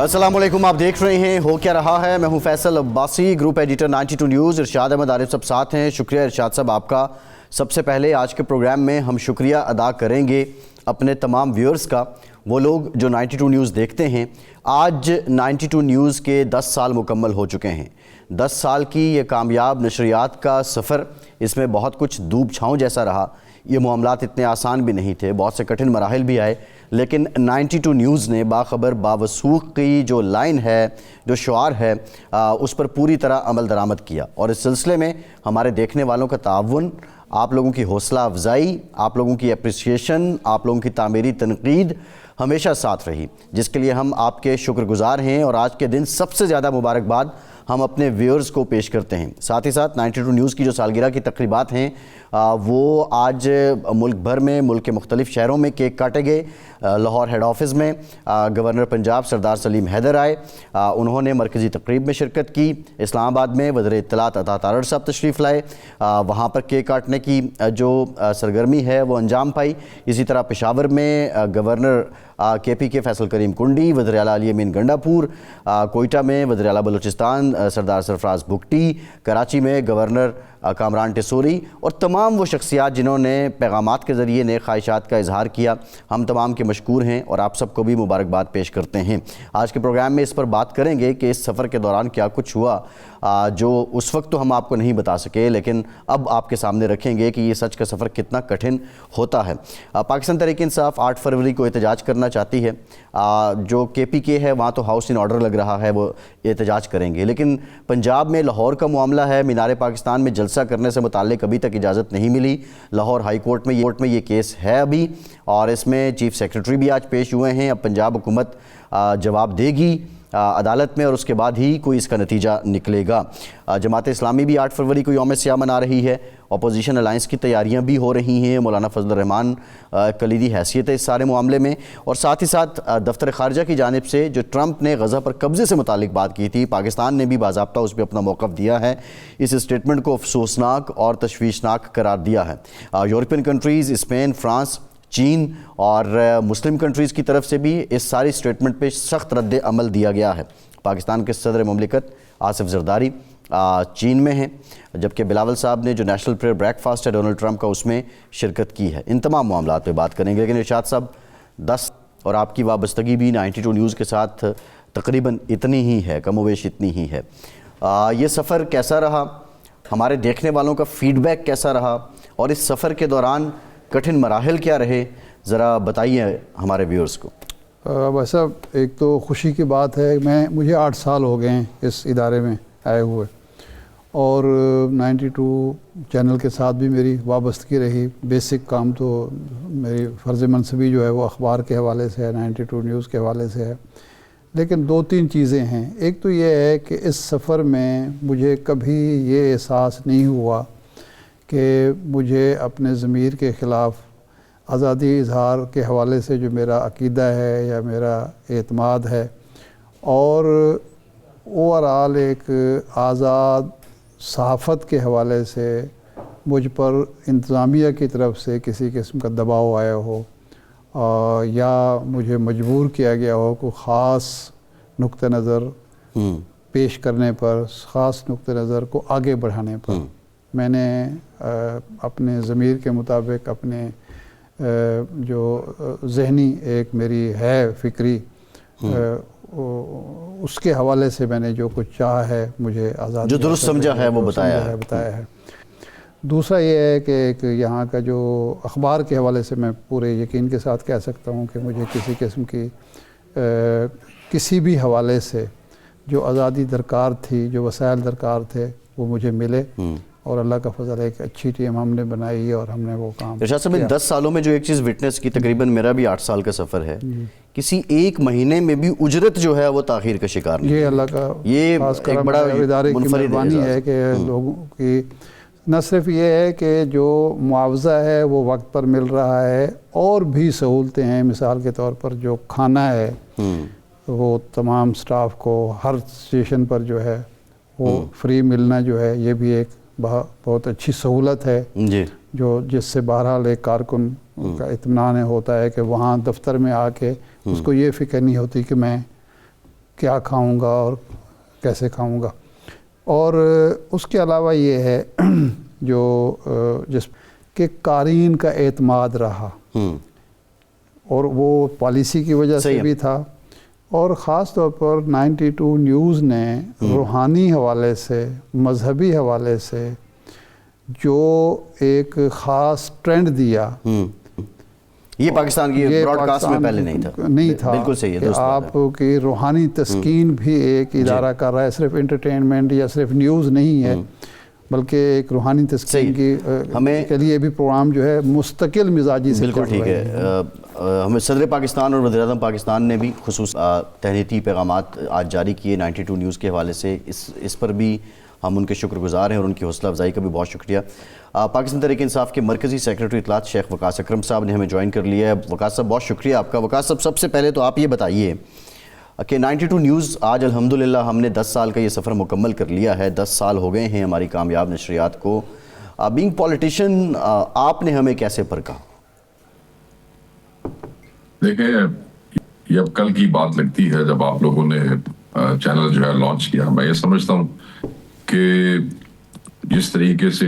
السلام علیکم، آپ دیکھ رہے ہیں ہو کیا رہا ہے۔ میں ہوں Faisal Abbasi, group editor 92 news. Irshad Ahmad Arif صاحب ساتھ ہیں۔ شکریہ ارشاد صاحب آپ کا۔ سب سے پہلے آج کے پروگرام میں ہم شکریہ ادا کریں گے اپنے تمام ویورز کا، وہ لوگ جو 92 نیوز دیکھتے ہیں۔ آج 92 نیوز کے 10 سال مکمل ہو چکے ہیں۔ 10 سال کی یہ کامیاب نشریات کا سفر، اس میں بہت کچھ دھوپ چھاؤں جیسا رہا۔ یہ معاملات اتنے آسان بھی نہیں تھے، بہت سے کٹھن مراحل بھی آئے، لیکن 92 نیوز نے باخبر باوثوق کی جو لائن ہے، جو شعار ہے، اس پر پوری طرح عمل درآمد کیا، اور اس سلسلے میں ہمارے دیکھنے والوں کا تعاون، آپ لوگوں کی حوصلہ افزائی، آپ لوگوں کی اپریسیشن، آپ لوگوں کی تعمیری تنقید ہمیشہ ساتھ رہی، جس کے لیے ہم آپ کے شکر گزار ہیں۔ اور آج کے دن سب سے زیادہ مبارکباد ہم اپنے ویورز کو پیش کرتے ہیں۔ ساتھ ہی ساتھ 92 نیوز کی جو سالگرہ کی تقریبات ہیں، وہ آج ملک بھر میں، ملک کے مختلف شہروں میں کیک کاٹے گئے۔ لاہور ہیڈ آفس میں گورنر پنجاب سردار سلیم حیدر آئے، انہوں نے مرکزی تقریب میں شرکت کی۔ اسلام آباد میں وزیر اطلاعات عطا تارڑ صاحب تشریف لائے، وہاں پر کیک کاٹنے کی جو سرگرمی ہے وہ انجام پائی۔ اسی طرح پشاور میں گورنر کے پی کے فیصل کریم کنڈی، وزیر اعلیٰ علی امین گنڈا پور، کوئٹہ میں وزیر اعلیٰ بلوچستان سردار سرفراز بگٹی، کراچی میں گورنر کامران ٹیسوری، اور تمام وہ شخصیات جنہوں نے پیغامات کے ذریعے نیک خواہشات کا اظہار کیا، ہم تمام کے مشکور ہیں اور آپ سب کو بھی مبارکباد پیش کرتے ہیں۔ آج کے پروگرام میں اس پر بات کریں گے کہ اس سفر کے دوران کیا کچھ ہوا، جو اس وقت تو ہم آپ کو نہیں بتا سکے، لیکن اب آپ کے سامنے رکھیں گے کہ یہ سچ کا سفر کتنا کٹھن ہوتا ہے۔ پاکستان تحریک انصاف 8 فروری کو احتجاج کرنا چاہتی ہے، جو کے پی کے ہے وہاں تو ہاؤس ان آرڈر لگ رہا ہے، وہ احتجاج کریں گے، لیکن پنجاب میں لاہور کا معاملہ ہے، مینار پاکستان میں جلسہ کرنے سے متعلق ابھی تک اجازت نہیں ملی۔ لاہور ہائی کورٹ میں یہ کیس ہے ابھی، اور اس میں چیف سیکرٹری بھی آج پیش ہوئے ہیں۔ اب پنجاب حکومت جواب دے گی عدالت میں، اور اس کے بعد ہی کوئی اس کا نتیجہ نکلے گا۔ جماعت اسلامی بھی 8 فروری کو یوم سیاہ منا رہی ہے۔ اپوزیشن الائنس کی تیاریاں بھی ہو رہی ہیں، مولانا فضل الرحمان کلیدی حیثیت ہے اس سارے معاملے میں، اور ساتھ ہی ساتھ دفتر خارجہ کی جانب سے جو ٹرمپ نے غزہ پر قبضے سے متعلق بات کی تھی، پاکستان نے بھی باضابطہ اس پہ اپنا موقف دیا ہے، اس اسٹیٹمنٹ کو افسوسناک اور تشویشناک قرار دیا ہے۔ یورپین کنٹریز، اسپین، فرانس، چین اور مسلم کنٹریز کی طرف سے بھی اس ساری اسٹیٹمنٹ پہ سخت رد عمل دیا گیا ہے۔ پاکستان کے صدر مملکت آصف زرداری چین میں ہیں، جبکہ بلاول صاحب نے جو نیشنل پریئر بریک فاسٹ ہے ڈونلڈ ٹرمپ کا، اس میں شرکت کی ہے۔ ان تمام معاملات پہ بات کریں گے، لیکن ارشاد صاحب 10 اور آپ کی وابستگی بھی 92 نیوز کے ساتھ تقریباً اتنی ہی ہے، کم و بیش اتنی ہی ہے۔ یہ سفر کیسا رہا، ہمارے دیکھنے والوں کا فیڈ بیک کیسا رہا، اور اس سفر کے دوران کٹھن مراحل کیا رہے، ذرا بتائیے ہمارے ویورز کو۔ ویسا ایک تو خوشی کی بات ہے، مجھے 8 سال ہو گئے ہیں اس ادارے میں آئے ہوئے، اور 92 چینل کے ساتھ بھی میری وابستگی رہی۔ بیسک کام تو میری فرض منصبی جو ہے وہ اخبار کے حوالے سے ہے، 92 نیوز کے حوالے سے ہے، لیکن 2-3 چیزیں ہیں۔ ایک تو یہ ہے کہ اس سفر میں مجھے کبھی یہ احساس نہیں ہوا کہ مجھے اپنے ضمیر کے خلاف آزادی اظہار کے حوالے سے جو میرا عقیدہ ہے یا میرا اعتماد ہے، اور اوورآل ایک آزاد صحافت کے حوالے سے مجھ پر انتظامیہ کی طرف سے کسی قسم کا دباؤ آیا ہو، یا مجھے مجبور کیا گیا ہو کوئی خاص نقطہ نظر پیش کرنے پر، خاص نقطہ نظر کو آگے بڑھانے پر، میں نے اپنے ضمیر کے مطابق، اپنے جو ذہنی ایک میری ہے فکری، اس کے حوالے سے میں نے جو کچھ چاہا ہے، مجھے آزادی جو درست سمجھا ہے وہ بتایا ہے۔ دوسرا یہ ہے کہ ایک یہاں کا جو اخبار کے حوالے سے میں پورے یقین کے ساتھ کہہ سکتا ہوں کہ مجھے کسی قسم کی کسی بھی حوالے سے جو آزادی درکار تھی، جو وسائل درکار تھے، وہ مجھے ملے، اور اللہ کا فضل ہے کہ اچھی ٹیم ہم نے بنائی اور ہم نے وہ کام ارشاد صاحب ان 10 سالوں میں جو ایک چیز وٹنس کی، تقریباً میرا بھی 8 سال کا سفر ہے، کسی ایک مہینے میں بھی اجرت جو ہے وہ تاخیر کا شکار نہیں۔ یہ اللہ کا خاص کرم ہے، ادارے کی مہربانی ہے کہ لوگوں کی نہ صرف یہ ہے کہ جو معاوضہ ہے وہ وقت پر مل رہا ہے، اور بھی سہولتیں ہیں، مثال کے طور پر جو کھانا ہے وہ تمام سٹاف کو ہر اسٹیشن پر جو ہے وہ فری ملنا جو ہے یہ بھی ایک بہت اچھی سہولت ہے جی، جو جس سے بہرحال ایک کارکن کا اطمینان ہوتا ہے کہ وہاں دفتر میں آ کے اس کو یہ فکر نہیں ہوتی کہ میں کیا کھاؤں گا اور کیسے کھاؤں گا. اور اس کے علاوہ یہ ہے جو جس کہ قارئین کا اعتماد رہا اور وہ پالیسی کی وجہ سے بھی تھا، اور خاص طور پر 92 نیوز نے روحانی حوالے سے، مذہبی حوالے سے جو ایک خاص ٹرینڈ دیا، یہ پاکستان کی براڈ کاسٹ میں پہلے نہیں تھا. بالکل صحیح ہے. کہ آپ کی روحانی تسکین بھی ایک ادارہ کر رہا ہے، صرف انٹرٹینمنٹ یا صرف نیوز نہیں ہے بلکہ ایک روحانی تسکین کے لیے بھی پروگرام جو ہے مستقل مزاجی سے. بالکل ٹھیک ہے. ہمیں صدر پاکستان اور وزیر اعظم پاکستان نے بھی خصوص تہنیتی پیغامات آج جاری کیے 92 نیوز کے حوالے سے. اس پر بھی ہم ان کے شکر گزار ہیں اور ان کی حوصلہ افزائی کا بھی بہت شکریہ. پاکستان تحریک انصاف کے مرکزی سیکریٹری اطلاعات شیخ وقاص اکرم صاحب نے ہمیں جوائن کر لیا ہے. وقاص صاحب بہت شکریہ آپ کا. وقاص صاحب سب سے پہلے تو آپ یہ بتائیے کہ 92 نیوز آج الحمدللہ ہم نے 10 سال کا یہ سفر مکمل کر لیا ہے. 10 سال ہو گئے ہیں ہماری کامیاب نشریات کو. بینگ پولیٹیشین آپ نے ہمیں کیسے پرکھا؟ دیکھیں، یہ اب کل کی بات لگتی ہے جب آپ لوگوں نے چینل جو ہے لانچ کیا. میں یہ سمجھتا ہوں کہ جس طریقے سے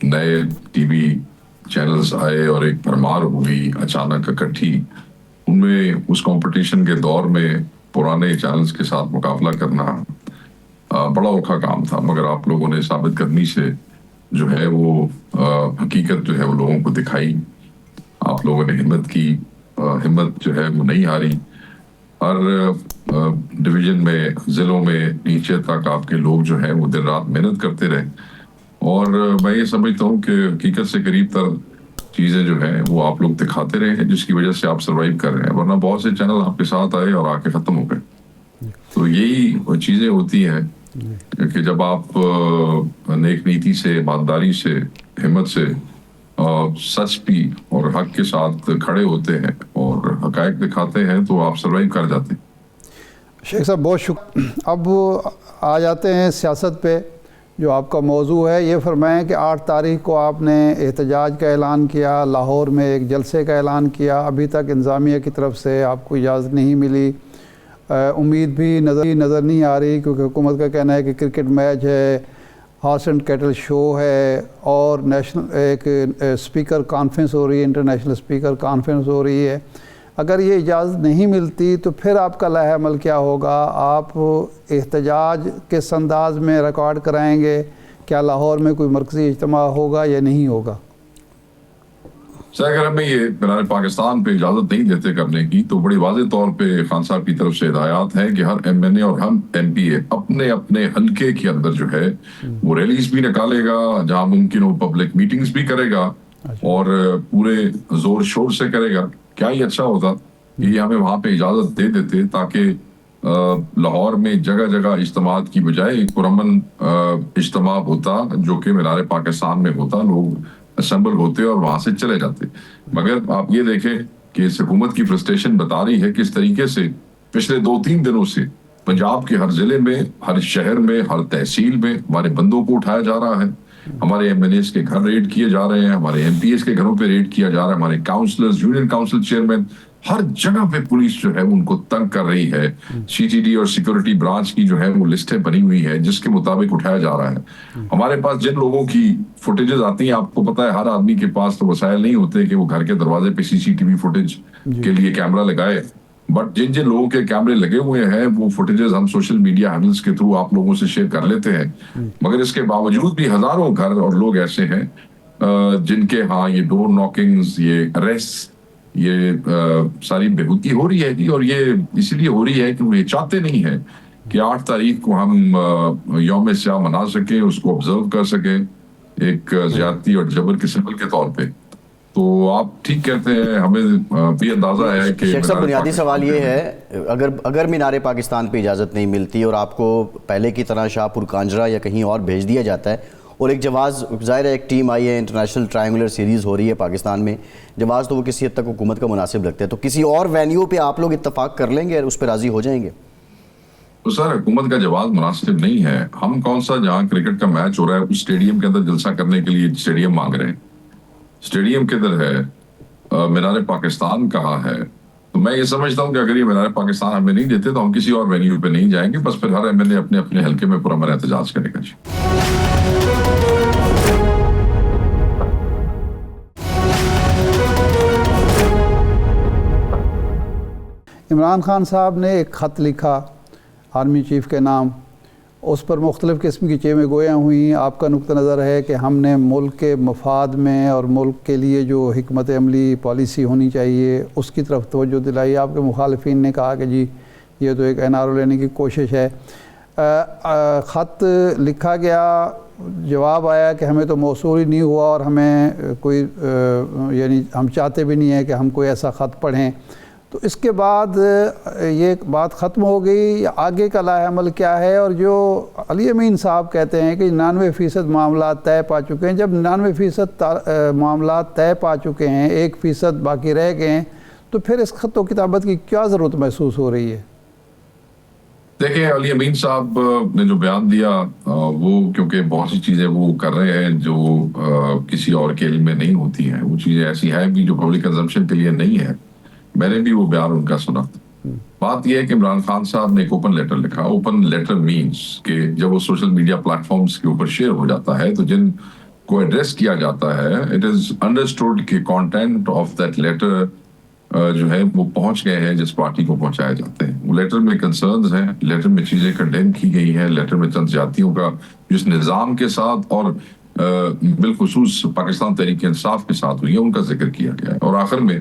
نئے ٹی وی چینلز آئے اور ایک بھرمار ہوئی اچانک اکٹھی، ان میں اس کمپٹیشن کے دور میں پرانے چینلز کے ساتھ مقابلہ کرنا بڑا اوکھا کام تھا. مگر آپ لوگوں نے ثابت کرنی سے جو ہے وہ حقیقت جو ہے وہ لوگوں کو دکھائی. آپ لوگوں نے ہمت کی، ہمت جو ہے وہ نہیں ہاری. ہر ڈویژن میں، ضلعوں میں نیچے تک آپ کے لوگ جو ہیں وہ دن رات محنت کرتے رہے. اور میں یہ سمجھتا ہوں کہ حقیقت سے قریب تر چیزیں جو ہیں وہ آپ لوگ دکھاتے رہے ہیں جس کی وجہ سے آپ سروائیو کر رہے ہیں. ورنہ بہت سے چینل آپ کے ساتھ آئے اور آ کے ختم ہو گئے. تو یہی چیزیں ہوتی ہیں کہ جب آپ نیک نیتی سے، ایمانداری سے، ہمت سے، سچ بھی اور حق کے ساتھ کھڑے ہوتے ہیں اور حقائق دکھاتے ہیں تو آپ سروائیو کر جاتے ہیں. شیخ صاحب بہت شکریہ. اب آ جاتے ہیں سیاست پہ جو آپ کا موضوع ہے. یہ فرمائیں کہ 8 تاریخ کو آپ نے احتجاج کا اعلان کیا، لاہور میں ایک جلسے کا اعلان کیا. ابھی تک انتظامیہ کی طرف سے آپ کو اجازت نہیں ملی. امید بھی نظر نہیں آ رہی کیونکہ حکومت کا کہنا ہے کہ کرکٹ میچ ہے، ہارس اینڈ کیٹل شو ہے اور نیشنل ایک اسپیکر کانفرنس ہو رہی ہے، انٹرنیشنل اسپیکر کانفرنس ہو رہی ہے. اگر یہ اجازت نہیں ملتی تو پھر آپ کا لائحہ عمل کیا ہوگا؟ آپ احتجاج کس انداز میں ریکارڈ کرائیں گے؟ کیا لاہور میں کوئی مرکزی اجتماع ہوگا یا نہیں ہوگا؟ اگر ہمیں یہ بین پاکستان پہ اجازت نہیں دیتے کرنے کی تو بڑی واضح طور پہ خان صاحب کی طرف سے ہدایات ہیں کہ ہر ایم این اے اور ہم ایم پی اے اپنے اپنے حلقے کے اندر جو ہے وہ ریلیز بھی نکالے گا، جہاں ممکن ہو پبلک میٹنگز بھی کرے گا اور پورے زور شور سے کرے گا. کیا یہ اچھا ہوتا کہ یہ ہمیں وہاں پہ اجازت دے دیتے تاکہ لاہور میں جگہ جگہ اجتماعات کی بجائے پرامن اجتماع ہوتا جو کہ مینار پاکستان میں ہوتا، لوگ اسمبل ہوتے اور وہاں سے چلے جاتے. مگر آپ یہ دیکھیں کہ اس حکومت کی فرسٹریشن بتا رہی ہے کہ اس طریقے سے پچھلے 2-3 دنوں سے پنجاب کے ہر ضلع میں، ہر شہر میں، ہر تحصیل میں ہمارے بندوں کو اٹھایا جا رہا ہے. ہمارے ایم این ایس کے گھر ریڈ کیے جا رہے ہیں، ہمارے ایم پی ایس کے گھروں پہ ریڈ کیا جا رہا ہے، ہمارے کاؤنسلرز، یونین کاؤنسل چیئرمین، ہر جگہ پہ پولیس جو ہے ان کو تنگ کر رہی ہے. سی ٹی ڈی اور سیکورٹی برانچ کی جو ہے وہ لسٹیں بنی ہوئی ہیں جس کے مطابق اٹھایا جا رہا ہے. ہمارے پاس جن لوگوں کی فوٹیجز آتی ہیں، آپ کو پتا ہے ہر آدمی کے پاس تو وسائل نہیں ہوتے کہ وہ گھر کے دروازے پہ سی ٹی وی فوٹیج کے لیے کیمرہ لگائے. بٹ جن لوگوں کے کیمرے لگے ہوئے ہیں وہ فوٹیجز ہم سوشل میڈیا ہینڈلز کے تھرو آپ لوگوں سے شیئر کر لیتے ہیں. مگر اس کے باوجود بھی ہزاروں گھر اور لوگ ایسے ہیں جن کے ہاں یہ ڈور ناکنگز، یہ اریسٹ، یہ ساری بےہودگی ہو رہی ہے جی. اور یہ اس لیے ہو رہی ہے کہ وہ یہ چاہتے نہیں ہیں کہ 8 تاریخ کو ہم یوم سیاہ منا سکیں، اس کو آبزرو کر سکیں ایک زیادتی اور جبر کے سمبل کے طور پہ. تو آپ ٹھیک کہتے ہیں، ہمیں بھی اندازہ ہے کہ شیخ صاحب بنیادی سوال یہ ہے اگر مینار پاکستان پہ اجازت نہیں ملتی اور آپ کو پہلے کی طرح شاہ پور کانجرا یا کہیں اور بھیج دیا جاتا ہے اور ایک جواز ظاہر ہے ایک ٹیم آئی ہے, انٹرنیشنل ٹرائنگولر سیریز ہو رہی ہے پاکستان میں, جواز تو وہ کسی حد تک حکومت کا مناسب لگتا ہے, تو کسی اور وینیو پہ آپ لوگ اتفاق کر لیں گے, اس پہ راضی ہو جائیں گے؟ تو سر حکومت کا جواز مناسب نہیں ہے. ہم کون سا جہاں کرکٹ کا میچ ہو رہا ہے اس اسٹیڈیم کے اندر جلسہ کرنے کے لیے اسٹیڈیم مانگ رہے ہیں؟ اسٹیڈیم کدھر ہے؟ مینار پاکستان کہاں ہے؟ تو میں یہ سمجھتا ہوں کہ اگر یہ مینار پاکستان ہمیں نہیں دیتے تو ہم کسی اور وینیو پہ نہیں جائیں گے, بس پھر ہر ایم ایل اے اپنے اپنے حلقے میں پرامن احتجاج کرے گا. عمران خان صاحب نے ایک خط لکھا آرمی چیف کے نام, اس پر مختلف قسم کی چیمیں گویاں ہوئیں. آپ کا نقطہ نظر ہے کہ ہم نے ملک کے مفاد میں اور ملک کے لیے جو حکمت عملی پالیسی ہونی چاہیے اس کی طرف توجہ دلائی. آپ کے مخالفین نے کہا کہ جی یہ تو ایک NRO لینے کی کوشش ہے. خط لکھا گیا, جواب آیا کہ ہمیں تو موصول ہی نہیں ہوا اور ہمیں کوئی یعنی ہم چاہتے بھی نہیں ہیں کہ ہم کوئی ایسا خط پڑھیں. تو اس کے بعد یہ بات ختم ہو گئی, آگے کا لائحہ عمل کیا ہے؟ اور جو علی امین صاحب کہتے ہیں کہ 99% معاملات طے پا چکے ہیں, جب 99% معاملات طے پا چکے ہیں, 1% باقی رہ گئے ہیں, تو پھر اس خط و کتابت کی کیا ضرورت محسوس ہو رہی ہے؟ دیکھیں علی امین صاحب نے جو بیان دیا وہ کیونکہ بہت سی چیزیں وہ کر رہے ہیں جو کسی اور کے علم میں نہیں ہوتی ہیں, وہ چیزیں ایسی ہیں بھی جو پبلک کنزمپشن کے لیے نہیں ہے. میں نے بھی وہ بیان ان کا سنا. بات یہ ہے کہ عمران خان صاحب نے ایک اوپن لیٹر لکھا. اوپن لیٹر مینس کہ جب وہ سوشل میڈیا پلیٹ فارمز کے اوپر شیئر ہو جاتا ہے تو جن کو ایڈریس کیا جاتا ہے, اٹ از انڈرسٹوڈ کہ کانٹینٹ آف دیٹ لیٹر جو ہے وہ پہنچ گئے ہیں جس پارٹی کو پہنچائے جاتے ہیں. وہ لیٹر میں کنسرنز ہیں, لیٹر میں چیزیں کنڈیم کی گئی ہیں, لیٹر میں چند جاتیوں کا جس نظام کے ساتھ اور بالخصوص پاکستان تحریک انصاف کے ساتھ ہوئی ہے ان کا ذکر کیا گیا ہے. اور آخر میں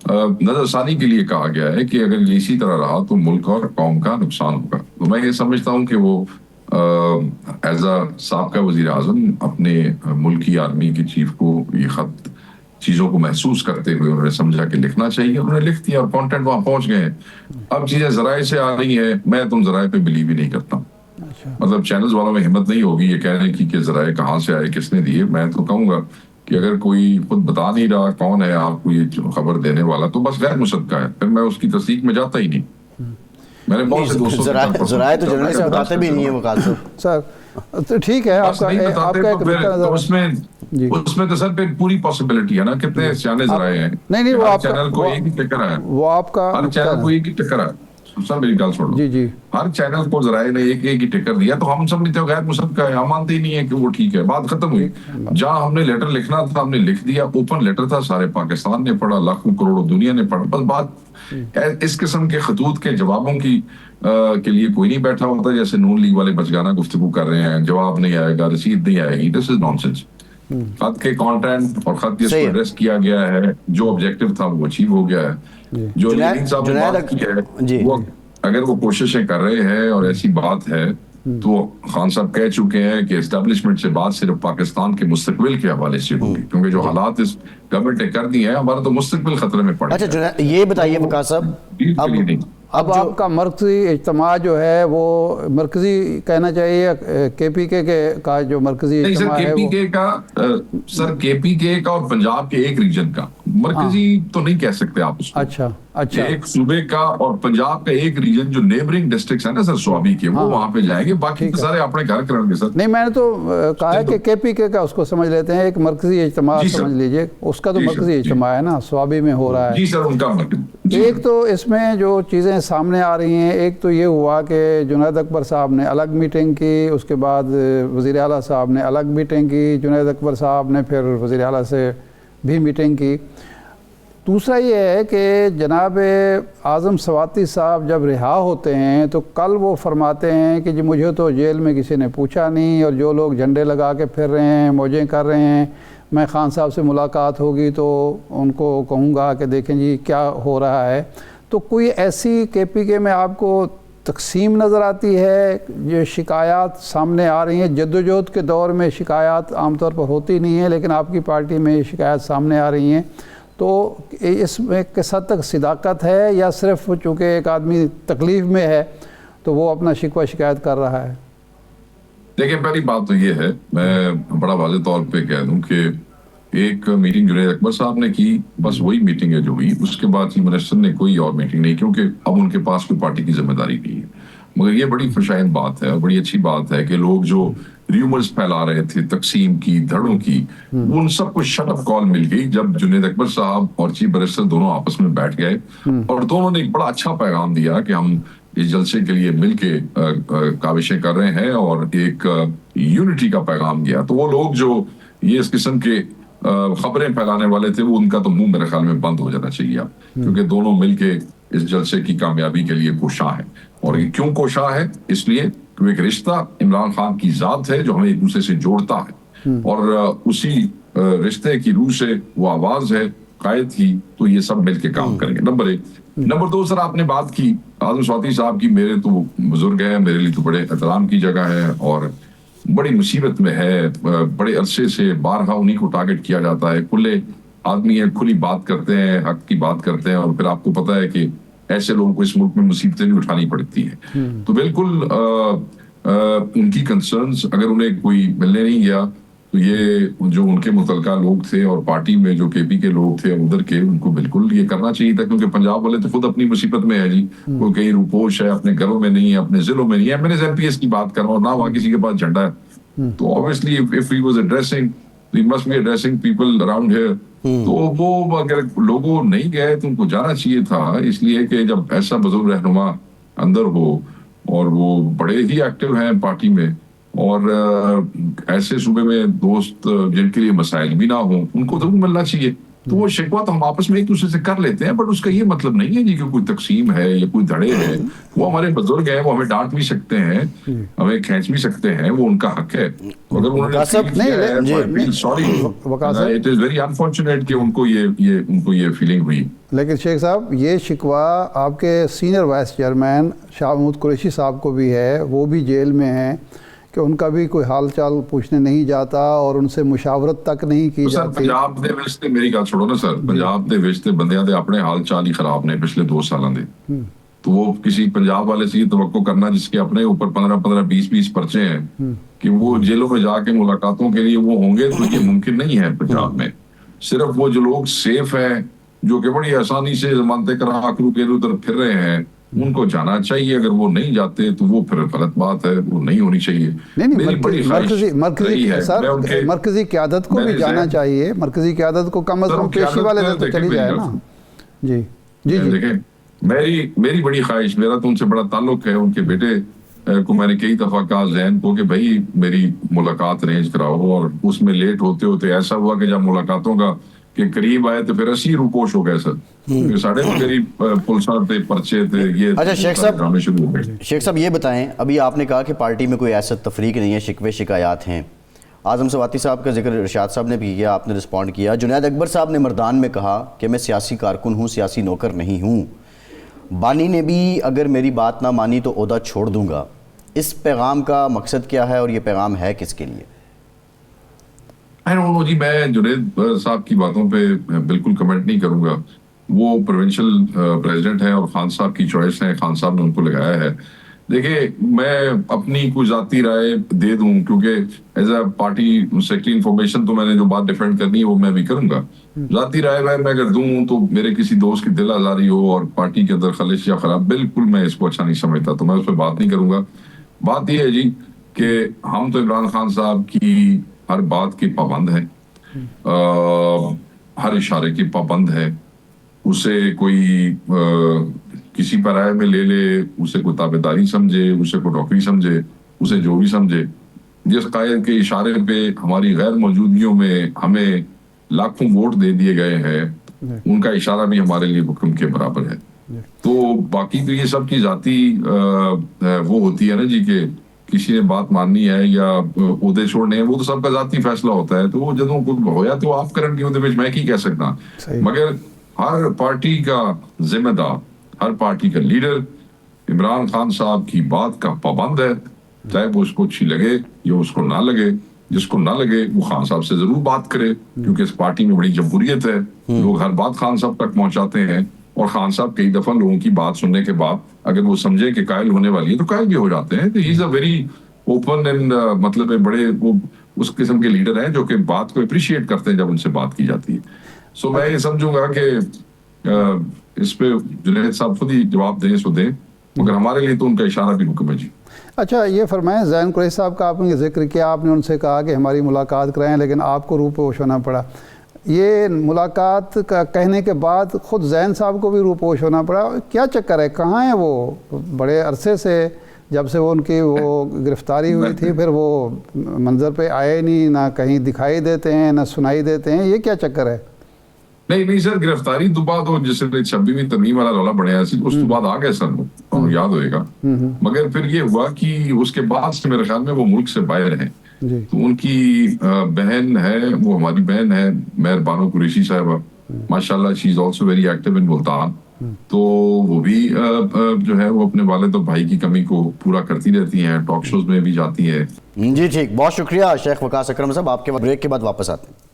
نظر ثانی کے لیے کہا گیا ہے کہ اگر یہ اسی طرح رہا تو ملک اور قوم کا نقصان ہوگا. تو میں یہ سمجھتا ہوں کہ وہ ایز اے سابقہ وزیر اعظم اپنے ملکی آرمی کی چیف کو یہ خط چیزوں کو محسوس کرتے ہوئے انہوں نے سمجھا کہ لکھنا چاہیے, انہوں نے لکھ دیا اور کانٹینٹ وہاں پہنچ گئے. اب چیزیں ذرائع سے آ رہی ہیں, میں تم ذرائع پہ بلیو ہی نہیں کرتا. مطلب چینلز والوں میں ہمت نہیں ہوگی یہ کہنے کی کہ ذرائع کہاں سے آئے, کس نے دیے. میں تو کہوں گا کہ اگر کوئی خود بتا نہیں رہا کون ہے آپ کو یہ خبر دینے والا تو بس غیر مصدقہ ہے, پھر میں اس کی تصدیق میں جاتا ہی نہیں. میں نے بہت سے دوستوں ذرائع تو جرنلسٹ بتاتے بھی نہیں ہیں وکالت سر. تو ٹھیک ہے, آپ کا اس میں تو سر پہ پوری پاسبلٹی ہے نا, کتنے سیانے ذرائع ہیں. نہیں وہ آپ چینل کو ایک ہی ٹکر ہے, وہ آپ کا ہر چینل کو ایک ہی ٹکر ہے. سر میری گل سن لو, جی ہر چینل کو ذرائع نے ایک ایک ہی ٹکر دیا تو ہم سمجھتے ہیں غیر مصدقہ ہے, ہم مانتے ہی نہیں ہے کہ وہ ٹھیک ہے. بات ختم ہوئی. جہاں ہم نے لیٹر لکھنا تھا ہم نے لکھ دیا, اوپن لیٹر تھا, سارے پاکستان نے پڑھا, لاکھوں کروڑوں دنیا نے پڑھا. بس بات اس قسم کے خطوط کے جوابوں کی کے لیے کوئی نہیں بیٹھا ہوتا جیسے نون لیگ والے بچگانہ گفتگو کر رہے ہیں, جواب نہیں آئے گا, رسید نہیں آئے گی. دس از نان سینس. خط کے کانٹینٹ اور خط جس کو ایڈریس کیا گیا ہے, جو آبجیکٹو تھا وہ اچیو ہو گیا ہے. جو لیکن صاحب نے بات کی ہے وہ اگر وہ کوششیں کر رہے ہیں اور ایسی بات ہے تو خان صاحب کہہ چکے ہیں کہ اسٹیبلشمنٹ سے بات صرف پاکستان کے مستقبل کے حوالے سے ہوگی, کیونکہ جو حالات اس گورنمنٹ نے کر دی ہیں ہمارا تو مستقبل خطرے میں پڑ گیا. اچھا یہ بتائیے وقاص صاحب, اب آپ کا مرکزی اجتماع جو ہے وہ مرکزی کہنا چاہیے KPK کا جو مرکزی اجتماع ہے سر KPK کا اور پنجاب کے ایک ریجن کا مرکزی تو نہیں کہہ سکتے آپ اس کو. اچھا ایک صوبے کا اور پنجاب کا ایک ریجن جو نیبرنگ ڈسٹرکٹس ہیں نا سر سوابی کے, وہ وہاں پہ جائیں گے, باقی سارے اپنے گھر کریں گے. سر نہیں میں نے تو کہا ہے کہ KPK کا اس کو سمجھ لیتے ہیں, ایک مرکزی اجتماع سمجھ لیجئے, اس کا تو مرکزی اجتماع ہے نا, سوابی میں ہو رہا ہے. جی سر ان کا ایک تو اس میں جو چیزیں سامنے آ رہی ہیں, ایک تو یہ ہوا کہ جنید اکبر صاحب نے الگ میٹنگ کی, اس کے بعد وزیر اعلیٰ صاحب نے الگ میٹنگ کی, جنید اکبر صاحب نے پھر وزیر اعلیٰ سے بھی میٹنگ کی. دوسرا یہ ہے کہ جناب اعظم سواتی صاحب جب رہا ہوتے ہیں تو کل وہ فرماتے ہیں کہ جی مجھے تو جیل میں کسی نے پوچھا نہیں, اور جو لوگ جھنڈے لگا کے پھر رہے ہیں, موجیں کر رہے ہیں, میں خان صاحب سے ملاقات ہوگی تو ان کو کہوں گا کہ دیکھیں جی کیا ہو رہا ہے. تو کوئی ایسی KPK میں آپ کو تقسیم نظر آتی ہے؟ یہ شکایات سامنے آ رہی ہیں, جدوجہد کے دور میں شکایات عام طور پر ہوتی نہیں ہیں, لیکن آپ کی پارٹی میں یہ شکایات سامنے آ رہی ہیں, تو اس میں کس حد تک صداقت ہے یا صرف چونکہ ایک آدمی تکلیف میں ہے تو وہ اپنا شکوہ شکایت کر رہا ہے؟ دیکھیں پہلی بات تو یہ ہے، میں بڑا واضح طور پہ کہہ دوں کہ ایک میٹنگ جنید اکبر صاحب نے کی، بس وہی میٹنگ ہے جو ہوئی. اس کے بعد چیف منسٹر نے کوئی اور میٹنگ نہیں، کیونکہ اب ان کے پاس کوئی پارٹی کی ذمہ داری نہیں ہے. مگر یہ بڑی خوشائند بات ہے اور بڑی اچھی بات ہے کہ لوگ جو ریومرز پھیلا رہے تھے تقسیم کی، دھڑوں کی، ان سب کو شٹ اپ کال مل گئی جب جنید اکبر صاحب اور چیف منسٹر دونوں آپس میں بیٹھ گئے اور دونوں نے ایک بڑا اچھا پیغام دیا کہ ہم اس جلسے کے لیے مل کے کاوشیں کر رہے ہیں اور ایک یونٹی کا پیغام دیا. تو وہ لوگ جو یہ اس قسم کے خبریں پھیلانے والے تھے، وہ ان کا تو منہ میرے خیال میں بند ہو جانا چاہیے اب، کیونکہ دونوں مل کے اس جلسے کی کامیابی کے لیے کوشاں ہیں. اور یہ کیوں کوشاں ہے؟ اس لیے کہ ایک رشتہ عمران خان کی ذات ہے جو ہمیں ایک دوسرے سے جوڑتا ہے، اور اسی رشتے کی روح سے وہ آواز ہے قائد کی. تو یہ سب مل کے کام کریں گے. نمبر 1. نمبر 2 سر، آپ نے بات کی اعظم سواتی صاحب کی. میرے تو بزرگ ہیں، میرے لیے تو بڑے احترام کی جگہ ہے اور بڑی مصیبت میں ہے. بڑے عرصے سے بارہا انہیں کو ٹارگٹ کیا جاتا ہے. کھلے آدمی ہیں، کھلی بات کرتے ہیں، حق کی بات کرتے ہیں، اور پھر آپ کو پتا ہے کہ ایسے لوگوں کو اس ملک میں مصیبتیں بھی اٹھانی پڑتی ہیں. تو بالکل ان کی کنسرنز اگر انہیں کوئی ملنے نہیں گیا تو یہ جو ان کے متعلقہ لوگ تھے اور پارٹی میں جو کے پی کے لوگ تھے ادھر کے، ان کو بالکل یہ کرنا چاہیے تھا، کیونکہ پنجاب والے تو خود اپنی مصیبت میں ہے جی. وہ کہیں روپوش ہے، اپنے گھروں میں نہیں ہے، اپنے ضلعوں میں نہیں ہے. میں نے ایم پی ایس کی بات کر رہا ہوں، نہ وہاں کسی کے پاس جھنڈا ہے. تو obviously if he was addressing, he must be addressing people around here. تو وہ اگر لوگوں نہیں گئے تو ان کو جانا چاہیے تھا. اس لیے کہ جب ایسا بزرگ رہنما اندر ہو اور وہ بڑے ہی ایکٹیو ہیں پارٹی میں، اور ایسے صوبے میں دوست جن کے لیے مسائل بھی نہ ہوں، ان کو تو ملنا چاہیے. تو وہ شکوہ تو ہم آپس میں ایک دوسرے سے کر لیتے ہیں، بٹ اس کا یہ مطلب نہیں ہے جی کہ کوئی تقسیم ہے یا کوئی دھڑے ہے. وہ ہمارے بزرگ ہیں، وہ ہمیں ڈانٹ بھی سکتے ہیں، ہمیں کھینچ بھی سکتے ہیں، وہ ان کا حق ہے. اگر انہوں نے sorry, it is very unfortunate کہ ان کو یہ فیلنگ ہوئی. لیکن شیخ صاحب، یہ شکوہ آپ کے senior vice chairman Shah Mahmood Qureshi صاحب کو بھی ہے، وہ بھی جیل میں ہیں، کہ ان کا بھی کوئی حال چال پوچھنے نہیں جاتا اور ان سے مشاورت تک نہیں کی جاتی. پنجاب دے وچ تے میری گل چھوڑو نا سر، پنجاب دے وچ تے بندیاں دے اپنے حال چال ہی خراب نے پچھلے 2 سالاں دے. تو وہ کسی پنجاب والے سے یہ توقع کرنا جس کے اپنے اوپر 15 20 پرچے ہیں کہ وہ جیلوں میں جا کے ملاقاتوں کے لیے وہ ہوں گے، تو یہ ممکن نہیں ہے پنجاب میں. صرف وہ جو لوگ سیف ہیں، جو کہ بڑی آسانی سے ضمانتیں کرا کے ادھر ادھر پھر رہے ہیں، ان کو جانا چاہیے. اگر وہ نہیں جاتے تو وہ پھر غلط بات ہے، وہ نہیں ہونی چاہیے. مرکزی قیادت کو بھی جانا چاہیے، مرکزی قیادت کو کم از کم پیشی والے تو چلی جائے نا. جی جی جی دیکھیں، میری بڑی خواہش، میرا تو ان سے بڑا تعلق ہے. ان کے بیٹے کو میں نے کئی دفعہ کہا ذہن کو کہ بھائی میری ملاقات ارینج کراؤ، اور اس میں لیٹ ہوتے ہوتے ایسا ہوا کہ جب ملاقاتوں کا کہ قریب آئے تو پھر 80 روپوش ہو گئے سر. ساڑھے میری پلسار تھے، پرچے تھے. یہ اچھا شیخ صاحب یہ بتائیں، ابھی آپ نے کہا کہ پارٹی میں کوئی ایسا تفریق نہیں ہے، شکوے شکایات ہیں. اعظم سواتی صاحب کا ذکر ارشاد صاحب نے بھی کیا، آپ نے رسپونڈ کیا. جنید اکبر صاحب نے مردان میں کہا کہ میں سیاسی کارکن ہوں، سیاسی نوکر نہیں ہوں. بانی نے بھی اگر میری بات نہ مانی تو عہدہ چھوڑ دوں گا. اس پیغام کا مقصد کیا ہے اور یہ پیغام ہے کس کے لیے؟ جی میں جنید صاحب کی باتوں پہ بالکل کمنٹ نہیں کروں گا. وہ پروونشل پریزیڈنٹ ہیں اور خان صاحب کی چوائس ہے، خان صاحب نے ان کو لگایا ہے. دیکھیں، میں اپنی کوئی ذاتی رائے دے دوں، کیونکہ as a party secretary information تو میں نے جو بات ڈیفینڈ کرنی ہے وہ میں بھی کروں گا. ذاتی رائے میں اگر دوں تو میرے کسی دوست کی دل آزاری ہو اور پارٹی کے اندر خلش یا خراب، بالکل میں اس کو اچھا نہیں سمجھتا، تو میں اس پہ بات نہیں کروں گا. بات یہ ہے جی کہ ہم تو عمران خان صاحب کی ہر بات کے پابند ہیں، ہر اشارے کے پابند ہیں. اسے کوئی کسی پر رائے میں لے لے، اسے کوئی تابعداری سمجھے، اسے کوئی نوکری سمجھے، اسے جو بھی سمجھے. جس قائد کے اشارے پہ ہماری غیر موجودگیوں میں ہمیں لاکھوں ووٹ دے دیے گئے ہیں، ان کا اشارہ بھی ہمارے لیے حکم کے برابر ہے. تو باقی تو یہ سب کی ذاتی وہ ہوتی ہے نا جی کہ کسی نے بات ماننی ہے یا عہدے چھوڑنے ہیں، وہ تو سب کا ذاتی فیصلہ ہوتا ہے. تو وہ جدوں کوئی ہویا تو آپ کرن کے میں کی کہہ سکتا. مگر ہر پارٹی کا ذمہ دار، ہر پارٹی کا لیڈر عمران خان صاحب کی بات کا پابند ہے، چاہے وہ اس کو اچھی لگے یا اس کو نہ لگے. جس کو نہ لگے وہ خان صاحب سے ضرور بات کرے، کیونکہ اس پارٹی میں بڑی جمہوریت ہے. لوگ ہر بات خان صاحب تک پہنچاتے ہیں، اور خان صاحب کئی دفعہ لوگوں کی بات سننے کے بعد اگر وہ سمجھے کہ قائل ہونے والی ہے تو قائل بھی ہو جاتے ہیں. تو ہی از اے ویری اوپن اینڈ مطلب بڑے وہ اس قسم کے لیڈر ہیں جو کہ بات کو اپریشیٹ کرتے ہیں جب ان سے بات کی جاتی ہے. سو میں یہ سمجھوں گا کہ اس پہ جنید صاحب خود ہی جواب دیں سو دیں، مگر ہمارے لیے تو ان کا اشارہ بھی حکم ہے. جی اچھا یہ فرمائیں، زین قریشی صاحب کا آپ نے ذکر کیا، آپ نے ان سے کہا کہ ہماری ملاقات کرائیں لیکن آپ کو روپوش ہونا پڑا. یہ ملاقات کا کہنے کے بعد خود زین صاحب کو بھی روپوش ہونا پڑا، کیا چکر ہے؟ کہاں ہیں وہ؟ بڑے عرصے سے جب سے وہ ان کی وہ گرفتاری ہوئی تھی پھر وہ منظر پہ آئے نہیں، نہ کہیں دکھائی دیتے ہیں نہ سنائی دیتے ہیں، یہ کیا چکر ہے؟ نہیں سر، گرفتاری تو بعد وہ جس نے 26ویں ترمیم والا رولا بڑھیا اس تو بعد آ گئے سر، وہ یاد ہوئے گا. مگر پھر یہ ہوا کہ اس کے بعد سے میرے خیال میں وہ ملک سے باہر ہیں. تو ان کی بہن ہے، وہ ہماری بہن ہے مہر بانو قریشی صاحبہ، ماشاءاللہ she is also very active in Multan. تو وہ بھی جو ہے وہ اپنے والد اور بھائی کی کمی کو پورا کرتی رہتی ہیں، ٹاک شوز میں بھی جاتی ہیں. جی ٹھیک، بہت شکریہ شیخ وقاص اکرم صاحب. آپ کے بریک کے بعد واپس آتے ہیں.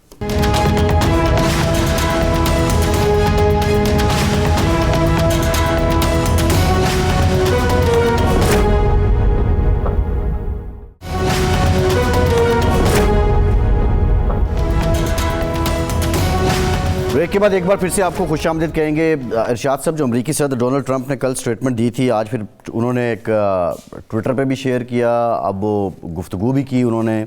بریک کے بعد ایک بار پھر سے آپ کو خوش آمدید کہیں گے. ارشاد صاحب، جو امریکی صدر ڈونلڈ ٹرمپ نے کل سٹیٹمنٹ دی تھی، آج پھر انہوں نے ایک ٹویٹر پہ بھی شیئر کیا، اب وہ گفتگو بھی کی انہوں نے،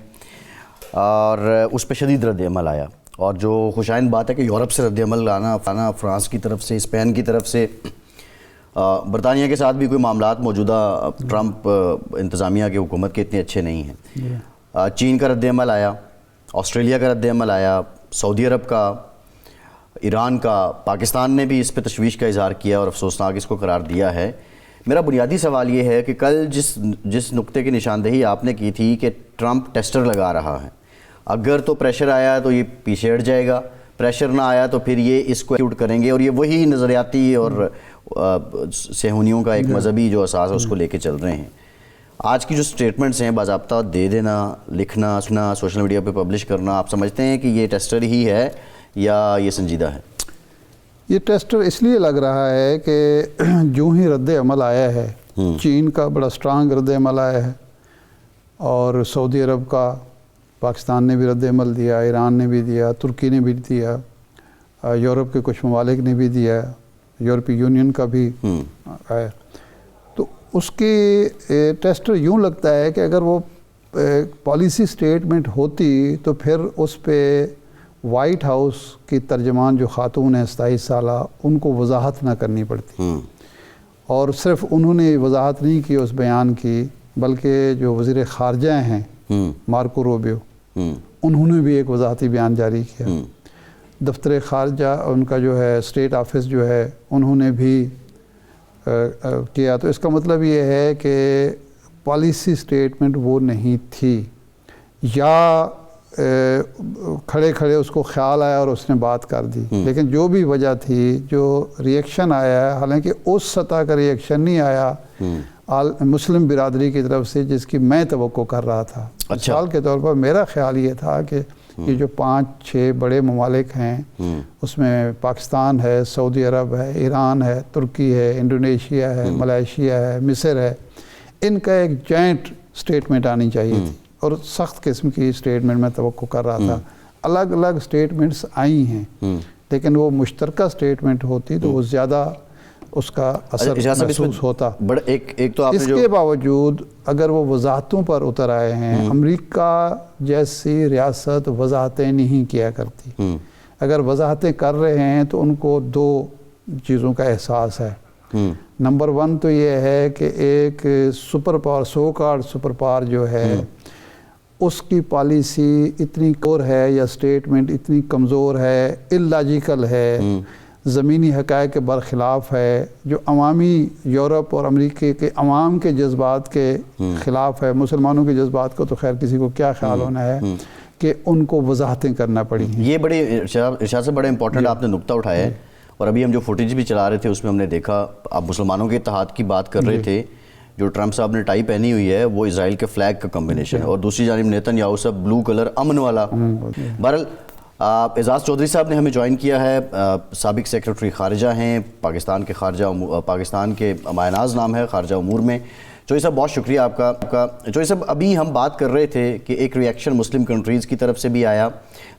اور اس پہ شدید رد عمل آیا. اور جو خوشائند بات ہے کہ یورپ سے رد عمل آنا، فرانس کی طرف سے، اسپین کی طرف سے، برطانیہ کے ساتھ بھی کوئی معاملات موجودہ ٹرمپ انتظامیہ کی حکومت کے اتنے اچھے نہیں ہیں. چین کا رد عمل آیا، آسٹریلیا کا رد عمل آیا، سعودی عرب کا، ایران کا، پاکستان نے بھی اس پہ تشویش کا اظہار کیا اور افسوسناک اس کو قرار دیا ہے. میرا بنیادی سوال یہ ہے کہ کل جس نقطے کی نشاندہی آپ نے کی تھی کہ ٹرمپ ٹیسٹر لگا رہا ہے، اگر تو پریشر آیا تو یہ پیچھے ہٹ جائے گا، پریشر نہ آیا تو پھر یہ اس کو ایکسیکیوٹ کریں گے، اور یہ وہی نظریاتی اور صہیونیوں کا ایک مذہبی جو اساس ہے اس کو لے کے چل رہے ہیں. آج کی جو سٹیٹمنٹس ہیں باضابطہ دے دینا، لکھنا، سنا، سوشل میڈیا پہ پبلش کرنا، آپ سمجھتے ہیں کہ یہ ٹیسٹر ہی ہے یا یہ سنجیدہ ہے؟ یہ ٹیسٹر اس لیے لگ رہا ہے کہ جو ہی رد عمل آیا ہے، چین کا بڑا سٹرانگ رد عمل آیا ہے، اور سعودی عرب کا، پاکستان نے بھی رد عمل دیا، ایران نے بھی دیا، ترکی نے بھی دیا، یورپ کے کچھ ممالک نے بھی دیا، یورپی یونین کا بھی آیا. تو اس کی ٹیسٹر یوں لگتا ہے کہ اگر وہ پالیسی سٹیٹمنٹ ہوتی تو پھر اس پہ وائٹ ہاؤس کی ترجمان جو خاتون ہیں 27 سالہ، ان کو وضاحت نہ کرنی پڑتی. اور صرف انہوں نے وضاحت نہیں کی اس بیان کی، بلکہ جو وزیر خارجہ ہیں مارکو روبیو، انہوں نے بھی ایک وضاحتی بیان جاری کیا. دفتر خارجہ ان کا جو ہے اسٹیٹ آفس جو ہے انہوں نے بھی کیا. تو اس کا مطلب یہ ہے کہ پالیسی سٹیٹمنٹ وہ نہیں تھی، یا کھڑے کھڑے اس کو خیال آیا اور اس نے بات کر دی. لیکن جو بھی وجہ تھی، جو ریئیکشن آیا ہے، حالانکہ اس سطح کا ریئیکشن نہیں آیا مسلم برادری کی طرف سے جس کی میں توقع کر رہا تھا. مثال کے طور پر میرا خیال یہ تھا کہ یہ جو 5-6 بڑے ممالک ہیں، اس میں پاکستان ہے، سعودی عرب ہے، ایران ہے، ترکی ہے، انڈونیشیا ہے، ملائیشیا ہے، مصر ہے، ان کا ایک جوائنٹ سٹیٹمنٹ آنی چاہیے تھی، اور سخت قسم کی سٹیٹمنٹ میں توقع کر رہا تھا. الگ الگ سٹیٹمنٹس آئی ہیں، لیکن وہ مشترکہ سٹیٹمنٹ ہوتی تو وہ زیادہ اس کا اثر محسوس ہوتا. اس کے باوجود اگر وہ وضاحتوں پر اتر آئے ہیں، امریکہ جیسی ریاست وضاحتیں نہیں کیا کرتی. اگر وضاحتیں کر رہے ہیں تو ان کو 2 چیزوں کا احساس ہے. نمبر 1 تو یہ ہے کہ ایک سپر پاور، سو کارڈ سپر پاور جو ہے، اس کی پالیسی اتنی کور ہے یا سٹیٹمنٹ اتنی کمزور ہے، اللاجیکل ہے، زمینی حقائق کے برخلاف ہے، جو عوامی یورپ اور امریکہ کے عوام کے جذبات کے خلاف ہے. مسلمانوں کے جذبات کو تو خیر کسی کو کیا خیال ہونا ہے کہ ان کو وضاحتیں کرنا پڑی ہیں. یہ بڑے ارشاد سے بڑے امپورٹنٹ آپ نے نقطہ اٹھایا ہے. اور ابھی ہم جو فوٹیج بھی چلا رہے تھے اس میں ہم نے دیکھا، آپ مسلمانوں کے اتحاد کی بات کر رہے تھے، جو ٹرمپ صاحب نے ٹائی پہنی ہوئی ہے وہ اسرائیل کے فلیگ کا کمبینیشن ہے، اور دوسری جانب نیتن یاہو صاحب بلو کلر امن والا. بہرحال اعزاز چودھری صاحب نے ہمیں جوائن کیا ہے، سابق سیکرٹری خارجہ ہیں، پاکستان کے مایہ ناز نام ہے خارجہ امور میں. چوئی صاحب بہت شکریہ آپ کا. چوئی صاحب ابھی ہم بات کر رہے تھے کہ ایک ریئیکشن مسلم کنٹریز کی طرف سے بھی آیا,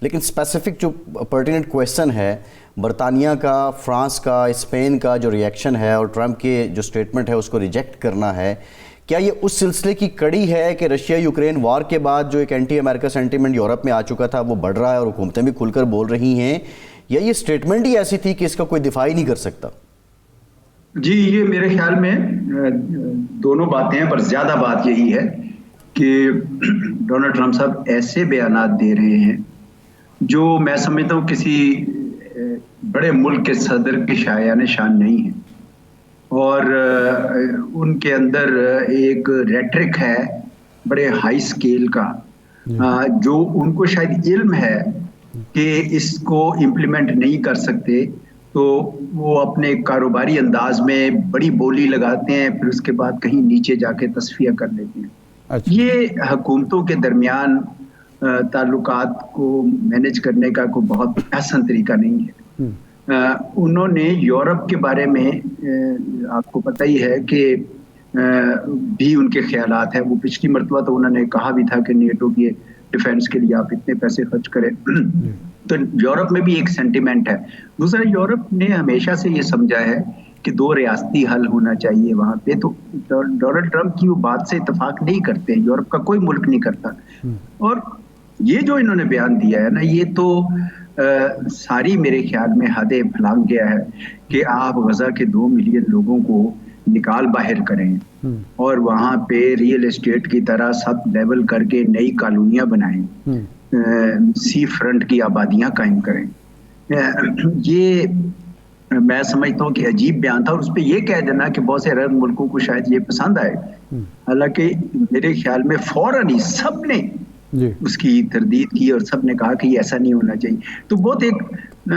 لیکن اسپیسیفک جو پرٹیننٹ کویسچن ہے برطانیہ کا, فرانس کا, اسپین کا جو ریئیکشن ہے اور ٹرمپ کے جو سٹیٹمنٹ ہے اس کو ریجیکٹ کرنا ہے, کیا یہ اس سلسلے کی کڑی ہے کہ رشیا یوکرین وار کے بعد جو ایک اینٹی امریکہ سینٹیمنٹ یورپ میں آ چکا تھا وہ بڑھ رہا ہے اور حکومتیں بھی کھل کر بول رہی ہیں, یا یہ سٹیٹمنٹ ہی ایسی تھی کہ اس کا کوئی دفاع ہی نہیں کر سکتا؟ جی یہ میرے خیال میں دونوں باتیں ہیں, پر زیادہ بات یہی ہے کہ ڈونلڈ ٹرمپ صاحب ایسے بیانات دے رہے ہیں جو میں سمجھتا ہوں کسی بڑے ملک کے صدر کے شایان شان نہیں ہے, اور ان کے اندر ایک ریٹرک ہے بڑے ہائی سکیل کا, جو ان کو شاید علم ہے کہ اس کو امپلیمنٹ نہیں کر سکتے, تو وہ اپنے کاروباری انداز میں بڑی بولی لگاتے ہیں, پھر اس کے بعد کہیں نیچے جا کے تصفیہ کر لیتے ہیں. یہ حکومتوں کے درمیان تعلقات کو مینج کرنے کا کوئی بہت آسان طریقہ نہیں ہے. انہوں نے یورپ کے بارے میں آپ کو پتہ ہی ہے کہ بھی ان کے خیالات ہیں. وہ پچھلی مرتبہ تو انہوں نے کہا بھی تھا کہ نیٹو کی ڈیفینس کے لیے آپ اتنے پیسے خرچ کریں, تو یورپ میں بھی ایک سینٹیمنٹ ہے. دوسرا, یورپ نے ہمیشہ سے یہ سمجھا ہے کہ 2 ریاستی حل ہونا چاہیے وہاں پہ, تو ڈونلڈ ٹرمپ کی وہ بات سے اتفاق نہیں کرتے, یورپ کا کوئی ملک نہیں کرتا. اور یہ جو انہوں نے بیان دیا ہے نا, یہ تو ساری میرے خیال میں حدیں پھلانگ گیا ہے کہ آپ غزہ کے 2 ملین لوگوں کو نکال باہر کریں اور وہاں پہ ریئل اسٹیٹ کی طرح سب لیول کر کے نئی کالونیاں بنائیں, سی فرنٹ کی آبادیاں قائم کریں. یہ میں سمجھتا ہوں کہ عجیب بیان تھا, اور اس پہ یہ کہہ دینا کہ بہت سے عرب ملکوں کو شاید یہ پسند آئے, حالانکہ میرے خیال میں فوراً ہی سب نے اس کی تردید کی اور سب نے کہا کہ یہ ایسا نہیں ہونا چاہیے. تو بہت ایک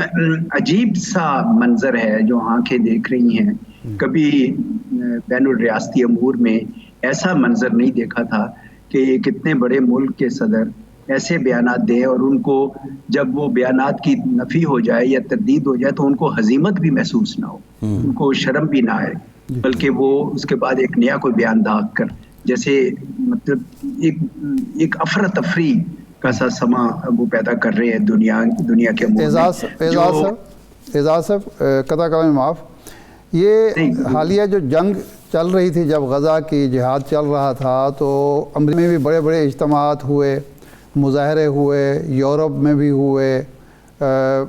عجیب سا منظر ہے جو آنکھیں دیکھ رہی ہیں. کبھی بین الریاستی امور میں ایسا منظر نہیں دیکھا تھا کہ کتنے بڑے ملک کے صدر ایسے بیانات دیں, اور ان کو جب وہ بیانات کی نفی ہو جائے یا تردید ہو جائے تو ان کو ہزیمت بھی محسوس نہ ہو, ان کو شرم بھی نہ آئے, بلکہ وہ اس کے بعد ایک نیا کوئی بیان داغ کر جیسے مطلب ایک افراتفری کا سا سما وہ پیدا کر رہے ہیں دنیا کے امور میں. اعزاز صاحب قطع کلام معاف, یہ حالیہ جو جنگ چل رہی تھی, جب غزہ کی جہاد چل رہا تھا, تو امریکہ میں بھی بڑے بڑے اجتماعات ہوئے, مظاہرے ہوئے, یورپ میں بھی ہوئے,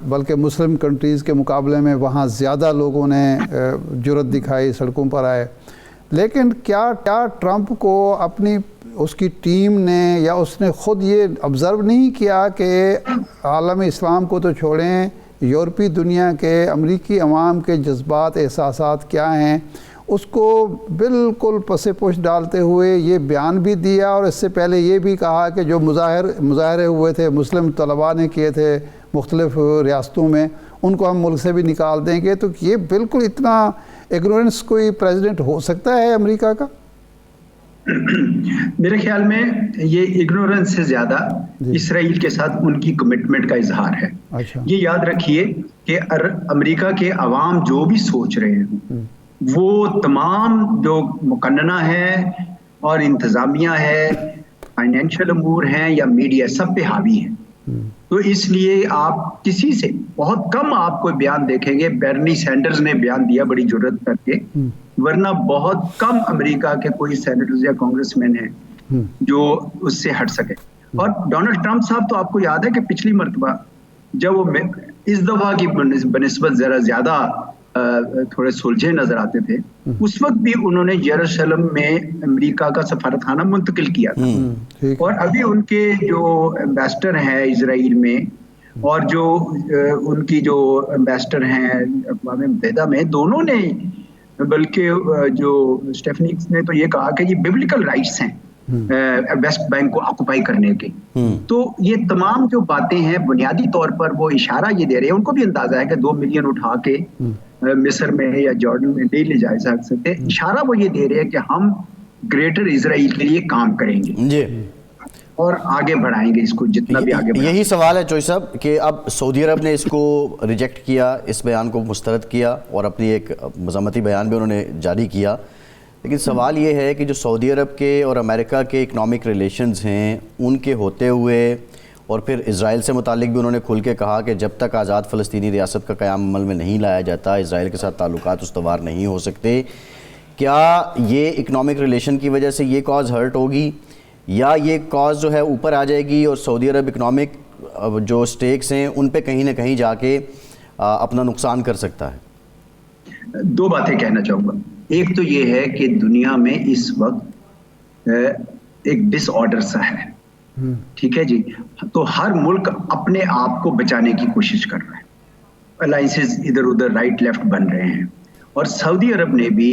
بلکہ مسلم کنٹریز کے مقابلے میں وہاں زیادہ لوگوں نے جرأت دکھائی, سڑکوں پر آئے. لیکن کیا ٹرمپ کو اپنی اس کی ٹیم نے یا اس نے خود یہ آبزرو نہیں کیا کہ عالم اسلام کو تو چھوڑیں, یورپی دنیا کے, امریکی عوام کے جذبات, احساسات کیا ہیں, اس کو بالکل پس پوش ڈالتے ہوئے یہ بیان بھی دیا, اور اس سے پہلے یہ بھی کہا کہ جو مظاہرے ہوئے تھے مسلم طلباء نے کیے تھے مختلف ریاستوں میں, ان کو ہم ملک سے بھی نکال دیں گے. تو یہ بالکل اتنا ایگنورنس کوئی پریزیڈنٹ ہو سکتا ہے امریکہ کا؟ میرے خیال میں یہ اگنورنس سے زیادہ اسرائیل کے ساتھ ان کی کمٹمنٹ کا اظہار ہے. یہ یاد رکھیے کہ امریکہ کے عوام جو بھی سوچ رہے ہیں وہ تمام جو مقننہ ہے اور انتظامیہ ہے, فائنینشیل امور ہیں یا میڈیا, سب پہ حاوی ہیں. تو اس لیے آپ کسی سے بہت کم آپ کو بیان دیکھیں گے. برنی سینڈرز نے بیان دیا بڑی جرأت کر کے, ورنہ بہت کم امریکہ کے کوئی سینیٹرز یا کانگریس مین ہیں جو اس سے ہٹ سکے. اور ڈونلڈ ٹرمپ صاحب تو آپ کو یاد ہے کہ پچھلی مرتبہ جب وہ اس دفعہ کی بنسبت ذرا زیادہ تھوڑے سلجھے نظر آتے تھے, اس وقت بھی انہوں نے یروشلم میں امریکہ کا سفارت خانہ منتقل کیا تھا. اور ابھی ان کے جو ایمبیسڈر ہیں اسرائیل میں اور جو ان کی جو ایمبیسڈر ہیں اقوام متحدہ میں, دونوں نے, بلکہ جو اسٹیفنکس نے تو یہ کہا کہ یہ بیبلیکل رائٹس ہیں ویسٹ بینک کو آکوپائی کرنے کے. تو یہ تمام جو باتیں ہیں بنیادی طور پر وہ اشارہ یہ دے رہے ہیں, ان کو بھی اندازہ ہے کہ 2 ملین اٹھا کے مصر میں یا جارڈن میں نہیں لے جا سکتے. اشارہ وہ یہ دے رہے ہیں کہ ہم گریٹر اسرائیل کے لیے کام کریں گے اور آگے بڑھائیں گے اس کو جتنا بھی آگے. یہی سوال ہے چوئی صاحب کہ اب سعودی عرب نے اس کو ریجیکٹ کیا, اس بیان کو مسترد کیا اور اپنی ایک مذمتی بیان بھی انہوں نے جاری کیا. لیکن سوال یہ ہے کہ جو سعودی عرب کے اور امریکہ کے اکنامک ریلیشنز ہیں ان کے ہوتے ہوئے اور پھر اسرائیل سے متعلق بھی انہوں نے کھل کے کہا کہ جب تک آزاد فلسطینی ریاست کا قیام عمل میں نہیں لایا جاتا اسرائیل کے ساتھ تعلقات استوار نہیں ہو سکتے. کیا یہ اکنامک ریلیشن کی وجہ سے یہ کاز ہرٹ ہوگی یا یہ کاز جو ہے اوپر آ جائے گی اور سعودی عرب اکنامک جو سٹیکس ہیں ان پہ کہیں نہ کہیں جا کے اپنا نقصان کر سکتا ہے؟ 2 باتیں کہنا چاہوں گا. ایک تو یہ ہے کہ دنیا میں اس وقت ایک ڈس آرڈر سا ہے, ٹھیک ہے جی, تو ہر ملک اپنے آپ کو بچانے کی کوشش کر رہا ہے, الائنسز ادھر ادھر رائٹ لیفٹ بن رہے ہیں, اور سعودی عرب نے بھی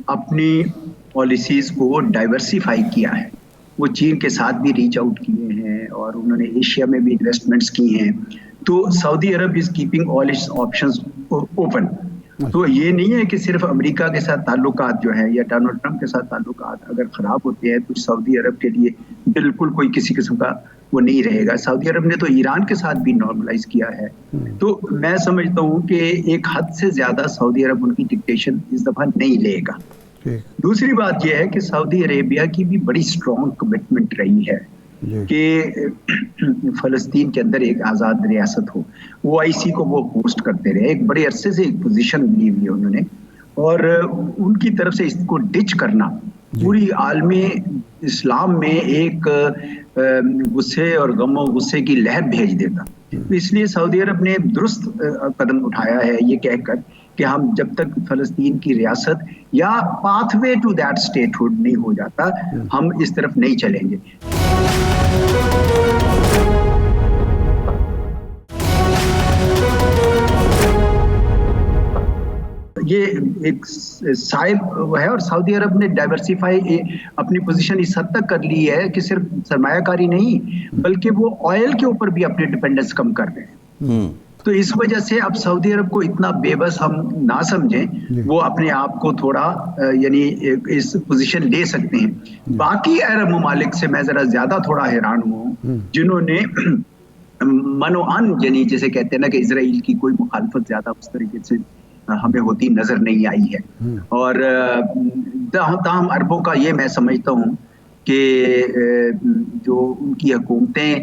اپنی پالیسیز کو ڈائیورسیفائی کیا ہے. وہ چین کے ساتھ بھی ریچ آؤٹ کیے ہیں اور انہوں نے ایشیا میں بھی انویسٹمنٹس کی ہیں. تو Saudi Arab is keeping all its options open. تو یہ نہیں ہے کہ صرف امریکہ کے ساتھ تعلقات جو ہیں یا ڈونلڈ ٹرمپ کے ساتھ تعلقات اگر خراب ہوتے ہیں تو سعودی عرب کے لیے بالکل کوئی کسی قسم کا وہ نہیں رہے گا. سعودی عرب نے تو ایران کے ساتھ بھی نارملائز کیا ہے. تو میں سمجھتا ہوں کہ ایک حد سے زیادہ سعودی عرب ان کی ڈکٹیشن اس دفعہ نہیں لے گا. دوسری بات یہ ہے کہ سعودی عربیہ کی بھی بڑی اسٹرانگ کمٹمنٹ رہی ہے کہ فلسطین کے اندر ایک آزاد ریاست ہو. OIC کو وہ ہوسٹ کرتے رہے, ایک بڑے عرصے سے ایک پوزیشن لی ہوئی ہے انہوں نے, اور ان کی طرف سے اس کو ڈچ کرنا پوری عالمی اسلام میں ایک غصے اور غم و غصے کی لہر بھیج دیتا. اس لیے سعودی عرب نے درست قدم اٹھایا ہے یہ کہہ کر کہ ہم جب تک فلسطین کی ریاست یا pathway to that statehood نہیں ہو جاتا ہم اس طرف نہیں چلیں گے. یہ ایک صاحب ہے اور سعودی عرب نے ڈائیورسیفائی اپنی پوزیشن اس حد تک کر لی ہے کہ صرف سرمایہ کاری نہیں بلکہ وہ آئل کے اوپر بھی اپنی ڈیپینڈنس کم کر رہے ہیں. تو اس وجہ سے اب سعودی عرب کو اتنا بے بس ہم نہ سمجھیں, وہ اپنے آپ کو تھوڑا یعنی اس پوزیشن لے سکتے ہیں. باقی عرب ممالک سے میں ذرا زیادہ تھوڑا حیران ہوں جنہوں نے منوعن یعنی جیسے کہتے ہیں نا کہ اسرائیل کی کوئی مخالفت زیادہ اس طریقے سے ہمیں ہوتی نظر نہیں آئی ہے. اور تاہم عربوں کا یہ میں سمجھتا ہوں کہ جو ان کی حکومتیں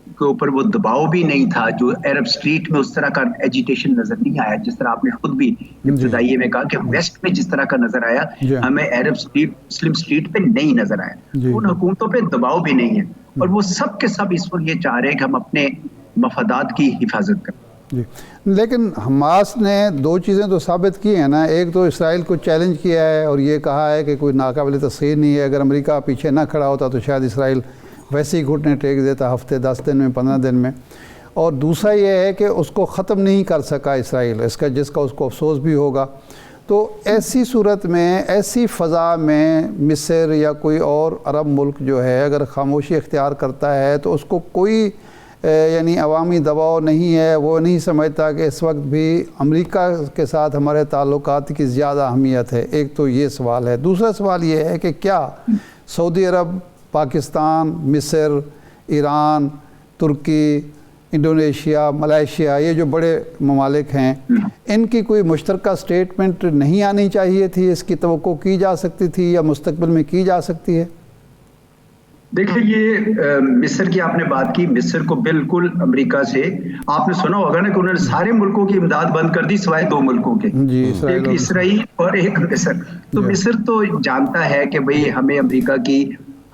کے اوپر وہ دباؤ بھی نہیں تھا, جو عرب اسٹریٹ میں اس طرح کا ایجیٹیشن نظر نہیں آیا جس طرح آپ نے خود بھی ابتدائیے میں کہا کہ ویسٹ میں جس طرح کا نظر آیا ہمیں عرب اسٹریٹ مسلم اسٹریٹ پہ نہیں نظر آیا. ان حکومتوں پہ دباؤ بھی نہیں ہے اور وہ سب کے سب اس وقت یہ چاہ رہے ہیں کہ ہم اپنے مفادات کی حفاظت کریں. لیکن حماس نے 2 چیزیں تو ثابت کی ہیں نا. ایک تو اسرائیل کو چیلنج کیا ہے اور یہ کہا ہے کہ کوئی ناقابل تسخیر نہیں ہے, اگر امریکہ پیچھے نہ کھڑا ہوتا تو شاید اسرائیل ویسے ہی گھٹنے ٹیک دیتا ہفتے 10 دن میں 15 دن میں. اور دوسرا یہ ہے کہ اس کو ختم نہیں کر سکا اسرائیل, جس کا اس کو افسوس بھی ہوگا. تو ایسی صورت میں ایسی فضا میں مصر یا کوئی اور عرب ملک جو ہے اگر خاموشی اختیار کرتا ہے تو اس کو کوئی یعنی عوامی دباؤ نہیں ہے, وہ نہیں سمجھتا کہ اس وقت بھی امریکہ کے ساتھ ہمارے تعلقات کی زیادہ اہمیت ہے. ایک تو یہ سوال ہے. دوسرا سوال یہ ہے کہ کیا سعودی عرب, پاکستان, مصر, ایران, ترکی, انڈونیشیا, ملائیشیا, یہ جو بڑے ممالک ہیں ان کی کوئی مشترکہ سٹیٹمنٹ نہیں آنی چاہیے تھی؟ اس کی توقع کی جا سکتی تھی یا مستقبل میں کی جا سکتی ہے؟ دیکھیں یہ مصر کی آپ نے بات کی. مصر کو بالکل امریکہ سے آپ نے سنا ہوگا نا کہ انہوں نے سارے ملکوں کی امداد بند کر دی سوائے 2 ملکوں کے, ایک اسرائیل اور ایک مصر. تو مصر تو جانتا ہے کہ بھئی ہمیں امریکہ کی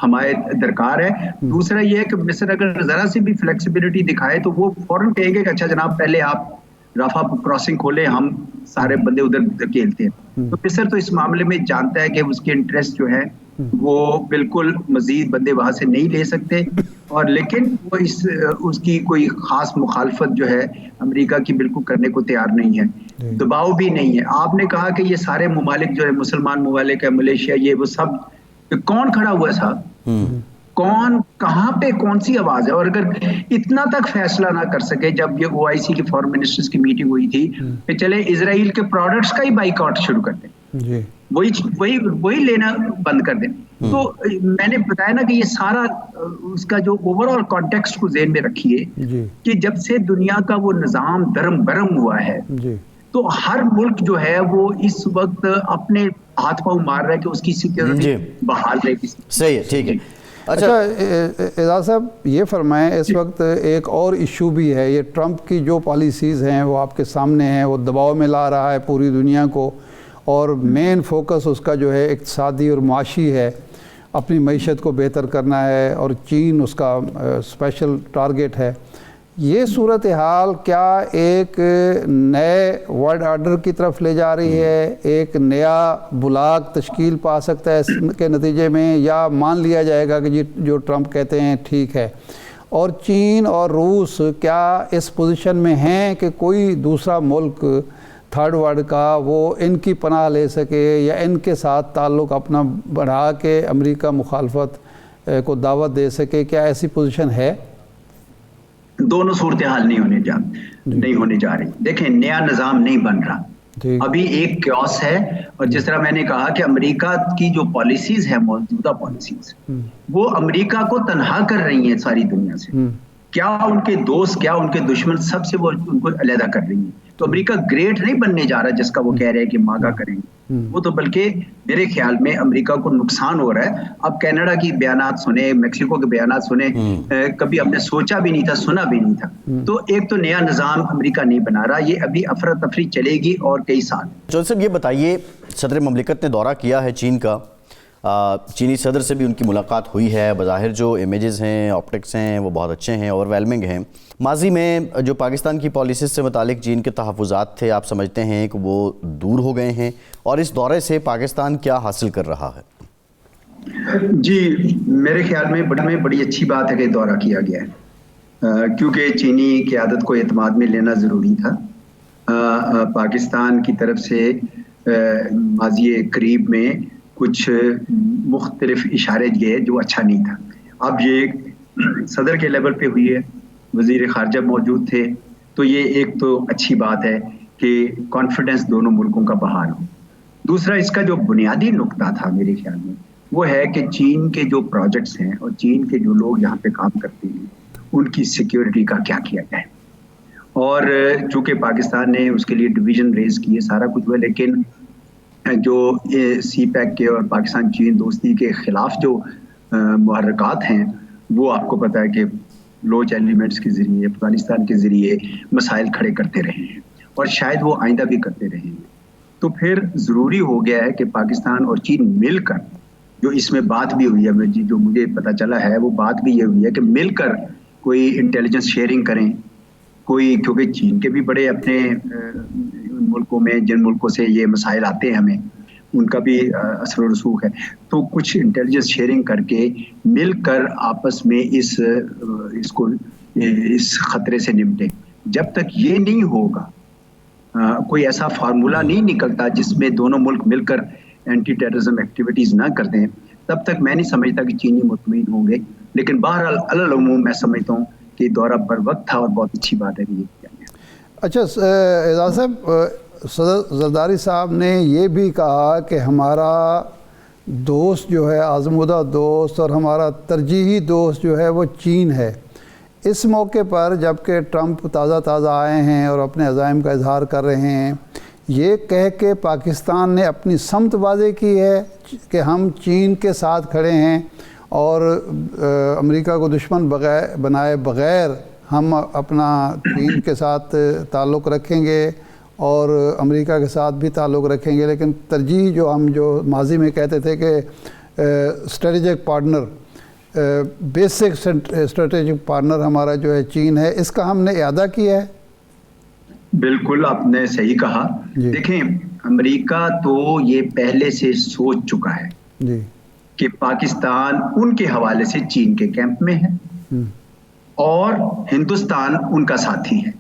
حمایت درکار ہے. دوسرا یہ ہے کہ مصر اگر ذرا سی بھی فلیکسیبلٹی دکھائے تو وہ فوراً کہیں گے کہ اچھا جناب پہلے آپ رفح کراسنگ کھولیں, ہم سارے بندے ادھر دھکیلتے ہیں. تو مصر تو اس معاملے میں جانتا ہے کہ اس کے انٹرسٹ جو ہے وہ بالکل مزید بندے وہاں سے نہیں لے سکتے, اور لیکن وہ اس کی کوئی خاص مخالفت جو ہے امریکہ کی بالکل کرنے کو تیار نہیں ہے, دباؤ بھی نہیں ہے. آپ نے کہا کہ یہ سارے ممالک جو ہے مسلمان ممالک ہے, ملیشیا, یہ وہ سب کون کھڑا ہوا ہے صاحب؟ کون کہاں پہ کون سی آواز ہے؟ اور اگر اتنا تک فیصلہ نہ کر سکے, جب یہ OIC کی فارن منسٹرز کی میٹنگ ہوئی تھی کہ چلے اسرائیل کے پروڈکٹس کا ہی بائیکاٹ شروع کر دیں, وہی لینا بند کر دیں. تو میں نے بتایا نا کہ یہ سارا اس کا جو اوور آل کانٹیکسٹ کو ذہن میں رکھیے کہ جب سے دنیا کا وہ نظام درم برم ہوا ہے تو ہر ملک جو ہے وہ اس وقت اپنے ہاتھ پاؤں مار رہا ہے کہ اس کی سیکیورٹی بحال رہے. صحیح ہے, ٹھیک ہے. اچھا اعجاز صاحب یہ فرمائیں, اس وقت ایک اور ایشو بھی ہے, یہ ٹرمپ کی جو پالیسیز ہیں وہ آپ کے سامنے ہیں, وہ دباؤ میں لا رہا ہے پوری دنیا کو, اور مین فوکس اس کا جو ہے اقتصادی اور معاشی ہے, اپنی معیشت کو بہتر کرنا ہے, اور چین اس کا اسپیشل ٹارگٹ ہے. یہ صورتحال کیا ایک نئے ورلڈ آرڈر کی طرف لے جا رہی ہے, ایک نیا بلاک تشکیل پا سکتا ہے اس کے نتیجے میں, یا مان لیا جائے گا کہ جو ٹرمپ کہتے ہیں ٹھیک ہے؟ اور چین اور روس کیا اس پوزیشن میں ہیں کہ کوئی دوسرا ملک تھرڈ ورلڈ کا وہ ان کی پناہ لے سکے, یا ان کے ساتھ تعلق اپنا بڑھا کے امریکہ مخالفت کو دعوت دے سکے؟ کیا ایسی پوزیشن ہے؟ دونوں صورتحال نہیں ہونے جا رہی. دیکھیں, نیا نظام نہیں بن رہا, ابھی ایک کیوس ہے. اور جس طرح میں نے کہا کہ امریکہ کی جو پالیسیز ہیں, موجودہ پالیسیز, وہ امریکہ کو تنہا کر رہی ہیں ساری دنیا سے. کیا ان کے دوست, کیا ان کے دشمن, سب سے وہ ان کو علیحدہ کر رہی ہیں. تو امریکہ گریٹ نہیں بننے جا رہا جس کا وہ کہہ رہے ہیں کہ ماگا کریں گے, وہ تو بلکہ میرے خیال میں امریکہ کو نقصان ہو رہا ہے. اب کینیڈا کی بیانات سنیں, میکسیکو کے بیانات سنیں, کبھی ہم نے سوچا بھی نہیں تھا, سنا بھی نہیں تھا. تو ایک تو نیا نظام امریکہ نہیں بنا رہا, یہ ابھی افراتفری چلے گی اور کئی سال. جون صاحب یہ بتائیے, صدر مملکت نے دورہ کیا ہے چین کا, چینی صدر سے بھی ان کی ملاقات ہوئی ہے. بظاہر جو امیجز ہیں, آپٹکس ہیں, وہ بہت اچھے ہیں, اوور ویلمنگ ہیں. ماضی میں جو پاکستان کی پالیسیز سے متعلق چین کے تحفظات تھے, آپ سمجھتے ہیں کہ وہ دور ہو گئے ہیں, اور اس دورے سے پاکستان کیا حاصل کر رہا ہے؟ جی, میرے خیال میں بڑی اچھی بات ہے کہ دورہ کیا گیا ہے, کیونکہ چینی قیادت کو اعتماد میں لینا ضروری تھا. پاکستان کی طرف سے ماضی قریب میں کچھ مختلف اشارے گئے جو اچھا نہیں تھا. اب یہ صدر کے لیول پہ ہوئی ہے, وزیر خارجہ موجود تھے, تو یہ ایک تو اچھی بات ہے کہ کانفیڈنس دونوں ملکوں کا بحال ہو. دوسرا, اس کا جو بنیادی نقطہ تھا میرے خیال میں وہ ہے کہ چین کے جو پروجیکٹس ہیں اور چین کے جو لوگ یہاں پہ کام کرتے ہیں, ان کی سیکیورٹی کا کیا کیا جائے. اور چونکہ پاکستان نے اس کے لیے ڈویژن ریز کیے, سارا کچھ ہوا, لیکن جو سی پیک کے اور پاکستان چین دوستی کے خلاف جو محرکات ہیں, وہ آپ کو پتہ ہے کہ لوچ ایلیمنٹس کے ذریعے, افغانستان کے ذریعے مسائل کھڑے کرتے رہے ہیں, اور شاید وہ آئندہ بھی کرتے رہیں گے. تو پھر ضروری ہو گیا ہے کہ پاکستان اور چین مل کر, جو اس میں بات بھی ہوئی ہے, جو مجھے پتہ چلا ہے وہ بات بھی یہ ہوئی ہے کہ مل کر کوئی انٹیلیجنس شیئرنگ کریں, کوئی, کیونکہ چین کے بھی بڑے اپنے ملکوں میں, جن ملکوں سے یہ مسائل آتے ہیں ہمیں, ان کا بھی اثر و رسوخ ہے. تو کچھ انٹیلیجنس شیئرنگ کر کے مل کر آپس میں اس خطرے سے نمٹیں. جب تک یہ نہیں ہوگا, کوئی ایسا فارمولا نہیں نکلتا جس میں دونوں ملک مل کر اینٹی ٹیررزم ایکٹیویٹیز نہ کرتے ہیں, تب تک میں نہیں سمجھتا کہ چینی مطمئن ہوں گے. لیکن بہرحال علی العموم میں سمجھتا ہوں کہ دورہ بر وقت تھا اور بہت اچھی بات ہے کہ یہ کیا گیا. اچھا اعجاز صاحب, صدر زرداری صاحب نے یہ بھی کہا کہ ہمارا دوست جو ہے, آزمودہ دوست اور ہمارا ترجیحی دوست جو ہے وہ چین ہے. اس موقع پر جب کہ ٹرمپ تازہ آئے ہیں اور اپنے عزائم کا اظہار کر رہے ہیں, یہ کہہ کے پاکستان نے اپنی سمت واضح کی ہے کہ ہم چین کے ساتھ کھڑے ہیں, اور امریکہ کو دشمن بنائے بغیر ہم اپنا چین کے ساتھ تعلق رکھیں گے اور امریکہ کے ساتھ بھی تعلق رکھیں گے. لیکن ترجیح جو ہم جو ماضی میں کہتے تھے کہ strategic partner, basic strategic partner ہمارا جو ہے چین ہے, اس کا ہم نے اعادہ کیا ہے. بالکل آپ نے صحیح کہا. دیکھیں, امریکہ تو یہ پہلے سے سوچ چکا ہے جی کہ پاکستان ان کے حوالے سے چین کے کیمپ میں ہے اور ہندوستان ان کا ساتھی ہے.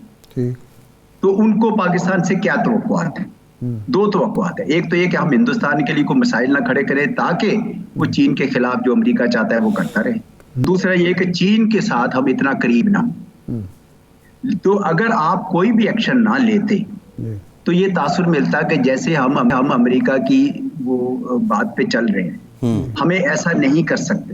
تو ان کو پاکستان سے کیا توقعات ہیں؟ دو توقعات ہیں. ایک تو یہ کہ ہم ہندوستان کے لیے کوئی مسائل نہ کھڑے کریں تاکہ وہ چین کے خلاف جو امریکہ چاہتا ہے وہ کرتا رہے. دوسرا یہ کہ چین کے ساتھ ہم اتنا قریب نہ ہوں. تو اگر آپ کوئی بھی ایکشن نہ لیتے تو یہ تاثر ملتا کہ جیسے ہم امریکہ کی وہ بات پہ چل رہے ہیں, ہمیں ایسا نہیں کر سکتے.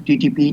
TTP